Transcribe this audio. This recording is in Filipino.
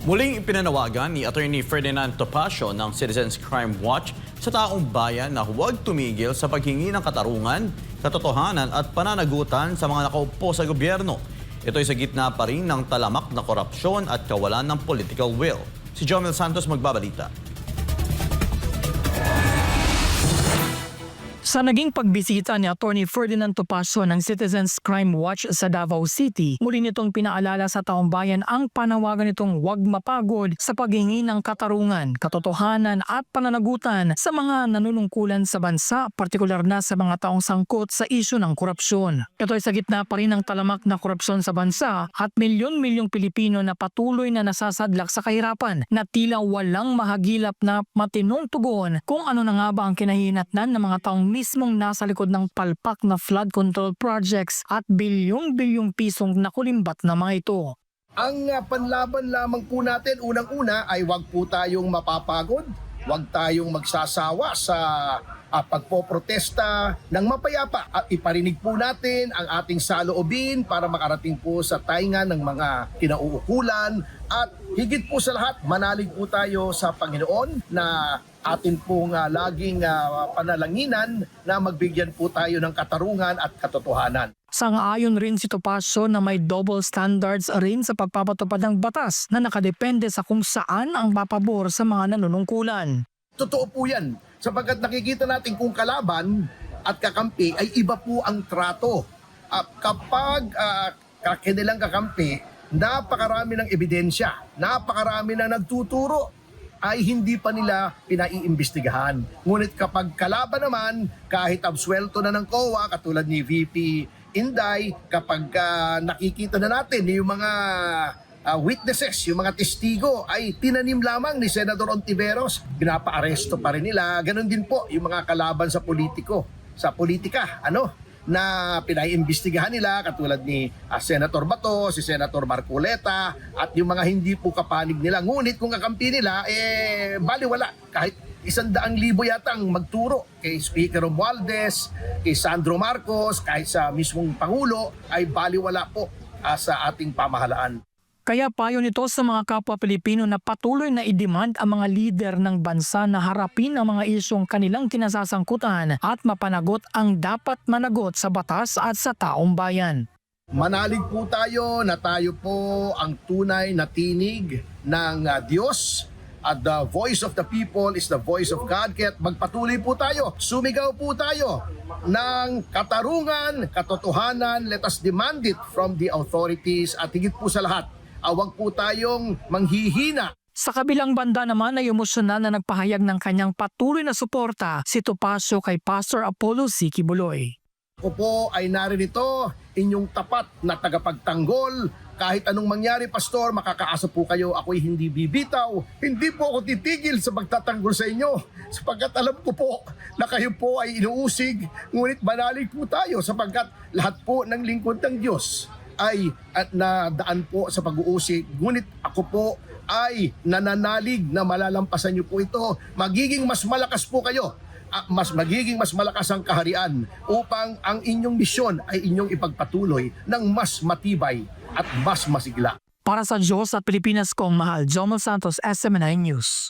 Muling ipinanawagan ni Attorney Ferdinand Topacio ng Citizens Crime Watch sa taong bayan na huwag tumigil sa paghingi ng katarungan, katotohanan at pananagutan sa mga nakaupo sa gobyerno. Ito ay sa gitna pa rin ng talamak na korupsyon at kawalan ng political will. Si Jomel Santos magbabalita. Sa naging pagbisita ni Attorney Ferdinand Topacio ng Citizens Crime Watch sa Davao City, muli nitong pinaalala sa taong bayan ang panawagan nitong huwag mapagod sa paghingi ng katarungan, katotohanan at pananagutan sa mga nanunungkulan sa bansa, partikular na sa mga taong sangkot sa isyu ng korupsyon. Ito ay sa gitna pa rin ng talamak na korupsyon sa bansa at milyon-milyong Pilipino na patuloy na nasasadlak sa kahirapan na tila walang mahagilap na matinong tugon kung ano na nga ba ang kinahinatnan ng mga taong mismong nasa likod ng palpak na flood control projects at bilyong-bilyong pisong nakulimbat na mga ito. Ang panlaban lamang po natin, unang-una ay wag po tayong mapapagod, wag tayong magsasawa sa pagpoprotesta ng mapayapa at iparinig po natin ang ating saloobin para makarating po sa tainga ng mga kinauukulan at higit po sa lahat, manalig po tayo sa Panginoon na atin pong laging panalanginan na magbigyan po tayo ng katarungan at katotohanan. Sang-ayon rin si Topacio na may double standards rin sa pagpapatupad ng batas na nakadepende sa kung saan ang papabor sa mga nanunungkulan. Totoo po yan, sapagkat nakikita natin kung kalaban at kakampi ay iba po ang trato. Kapag kanilang kakampi, napakarami ng ebidensya, napakarami na nagtuturo, ay hindi pa nila pinaiimbestigahan. Ngunit kapag kalaban naman, kahit absuelto na ng COA, katulad ni VP Inday, kapag nakikita na natin yung mga witnesses, yung mga testigo ay tinanim lamang ni Senador Ontiveros, pinapa-aresto pa rin nila. Ganon din po yung mga kalaban sa politika, na pinaiimbestigahan nila katulad ni Senator Bato, si Senator Marcoleta at yung mga hindi po kapanig nila. Ngunit kung kakampi nila, baliwala. Kahit 100,000 yata ang magturo kay Speaker Romualdez, kay Sandro Marcos, kahit sa mismong Pangulo, ay baliwala po sa ating pamahalaan. Kaya payo nito sa mga kapwa Pilipino na patuloy na i-demand ang mga lider ng bansa na harapin ang mga isyong kanilang kinasasangkutan at mapanagot ang dapat managot sa batas at sa taong bayan. Manalig po tayo na tayo po ang tunay na tinig ng Diyos at the voice of the people is the voice of God. Kaya magpatuloy po tayo, sumigaw po tayo ng katarungan, katotohanan. Let us demand it from the authorities at higit po sa lahat, huwag po tayong manghihina. Sa kabilang banda naman ay emosyonan na nagpahayag ng kanyang patuloy na suporta si Topacio kay Pastor Apollo C. Kibuloy. Ako po ay narinito, inyong tapat na tagapagtanggol. Kahit anong mangyari, Pastor, makakaasa po kayo, ako'y hindi bibitaw. Hindi po ako titigil sa pagtatanggol sa inyo, sapagkat alam ko po na kayo po ay inuusig. Ngunit manalig po tayo sapagkat lahat po ng lingkod ng Diyos ay at nadaan po sa pag-uusig. Ngunit ako po ay nananalig na malalampasan niyo po ito. Magiging mas malakas po kayo. Magiging mas malakas ang kaharian upang ang inyong misyon ay inyong ipagpatuloy ng mas matibay at mas masigla. Para sa Diyos at Pilipinas kong mahal, Jomel Santos, SMNI News.